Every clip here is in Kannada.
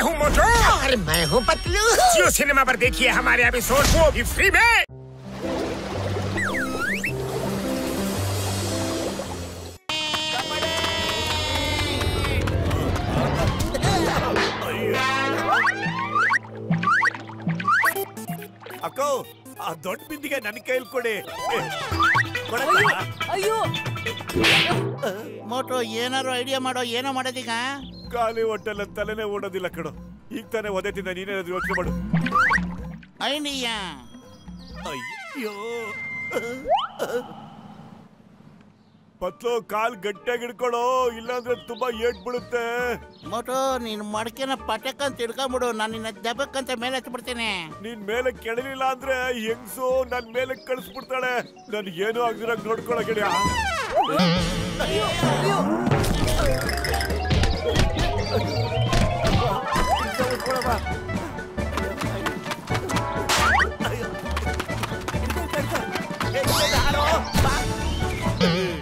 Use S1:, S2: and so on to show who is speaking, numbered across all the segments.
S1: हूँ मोटू
S2: और मैं हूँ पतलू।
S1: जियो सिनेमा पर देखिए हमारे एपिसोड, वो भी फ्री में।
S3: ಅಕ್ಕೋ, ಆ ದೊಡ್ಡ ಬಿಂದಿಗೆ ನನ್ನ ಕೈಯಲ್ಲಿ ಕೊಡಿ.
S4: ಅಯ್ಯೋ
S2: ಮೋಟು ಏನಾರು ಐಡಿಯಾ ಮಾಡೋ, ಏನೋ ಮಾಡೋದೀಗ.
S3: ಖಾಲಿ ಹೊಟ್ಟೆಲ್ಲ ತಲೆನೇ ಓಡೋದಿಲ್ಲ ಕಣೋ. ಈಗ ತಾನೇ ಒದೆ ತಿಂದ, ನೀನೇನಾದ್ರು ಯೋಚನೆ ಮಾಡು.
S2: ಐಡಿಯಾ?
S3: ಅಯ್ಯೋ ಪತ್ಲು, ಕಾಲ್ ಗಟ್ಟಿಯಾಗಿ ಹಿಡ್ಕೊಳೋ, ಇಲ್ಲಾಂದ್ರೆ ತುಂಬಾ ಏಟ್ ಬಿಡುತ್ತೆ.
S2: ಮೋಟು ನೀನ್ ಮಡಕೆನ ಪಟಕ್ಕಂತ ಹಿಡ್ಕೊಂಬಿಡು, ನಾನು ನಿನ್ನ ದಬ್ಬಕ್ಕಂತ ಮೇಲೆ ಹತ್ಬಿಡ್ತೇನೆ.
S3: ನೀನ್ ಮೇಲೆ ಕೆಳಲಿಲ್ಲ ಅಂದ್ರೆ ಹೆಂಗ್ಸು ನನ್ ಮೇಲೆ ಕಳಿಸ್ಬಿಡ್ತಾಳೆ. ನನ್ಗೇನು ಆಗ್ದಿರ ನೋಡ್ಕೊಳ ಗೆಳೆಯ.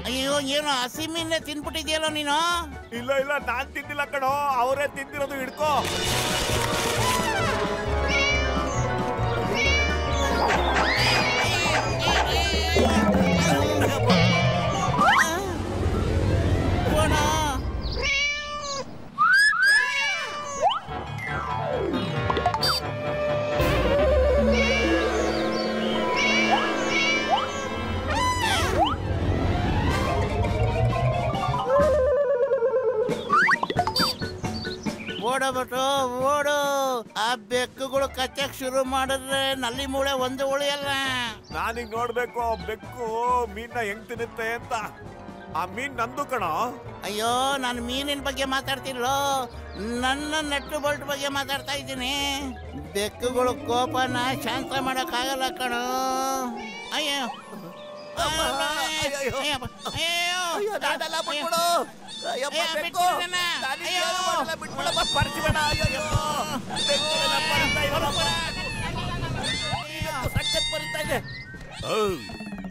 S2: ಅಯ್ಯೋ, ಏನೋ ಹಸಿ ಮೀನೇ ತಿನ್ಬಿಟ್ಟಿದ್ಯಲ್ಲೋ ನೀನು.
S3: ಇಲ್ಲ ಇಲ್ಲ, ನಾನ್ ತಿಂದಿಲ್ಲ ಕಣೋ, ಅವರೇ ತಿಂದಿರೋದು. ಹಿಡ್ಕೋ.
S2: ಓಡಬಿಟ್ಟು ಓಡು. ಆ ಬೆಕ್ಕುಗಳು ಕಚ್ಚಕ್ ಶುರು ಮಾಡಿದ್ರೆ ನಲ್ಲಿ ಮೂಳೆ ಒಂದು ಉಳಿಯಲ್ಲ.
S3: ನಾನೀಗ ನೋಡ್ಬೇಕು ಬೆಕ್ಕು ಮೀನ್ನ ಹೆಂಗ್ ತಿನ್ನುತ್ತೆ ಅಂತ. ಆ ಮೀನ್ ನಂದು ಕಣೋ.
S2: ಅಯ್ಯೋ, ನಾನು ಮೀನಿನ ಬಗ್ಗೆ ಮಾತಾಡ್ತಿಲ್ಲೋ, ನನ್ನ ನಟ್ಟು ಬೋಲ್ಟ್ ಬಗ್ಗೆ ಮಾತಾಡ್ತಾ ಇದ್ದೀನಿ. ಬೆಕ್ಕುಗಳು ಕೋಪನ ಶಾಂತ ಮಾಡಕ್ಕಾಗಲ್ಲ ಕಣೋ. ಅಯ್ಯೋ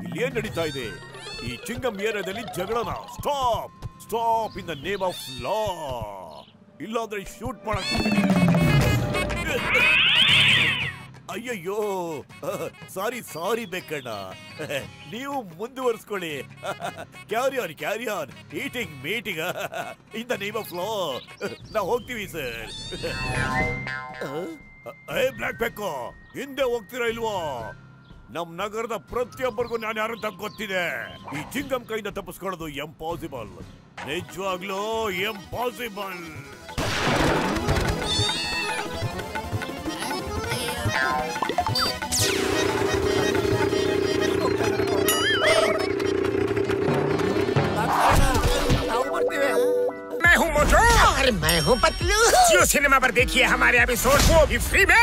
S3: ಇಲ್ಲೇನ್ ನಡೀತಾ ಇದೆ? ಈ ಚಿಂಗಂ ಏರಿಯಾದಲ್ಲಿ ಜಗಳನ stop stop in the name of law. ಇಲ್ಲಾಂದ್ರೆ ಶೂಟ್ ಮಾಡಕ್. ಅಯ್ಯಯ್ಯೋ, ಸಾರಿ ಸಾರಿ ಬೇಕಣ್ಣ, ನೀವು ಮುಂದುವರಿಸ್ಕೊಳ್ಳಿ. Carry on carry on, eating meeting in the name of law. ನಾವು ಹೋಗ್ತೀವಿ ಸರ್. ಏ ಬ್ಲಾಕ್ ಬೆಕ್ಕು, ಹಿಂದೆ ಹೋಗ್ತೀರಾ ಇಲ್ವೋ? ನಮ್ ನಗರದ ಪ್ರತಿಯೊಬ್ಬರಿಗೂ ನಾನು ಯಾರು ಅಂತ ಗೊತ್ತಿದೆ. ಈ ಚಿಂಗಂ ಕೈಯಿಂದ ತಪ್ಪಿಸ್ಕೊಳ್ಳೋದು ಎಂಪಾಸಿಬಲ್, ನಿಜವಾಗ್ಲೂ ಎಂಪಾಸಿಬಲ್.
S1: मैं हूँ मोटू
S2: और मैं हूँ पतलू।
S1: जियो सिनेमा पर देखिए हमारे एपिसोड, वो भी फ्री में।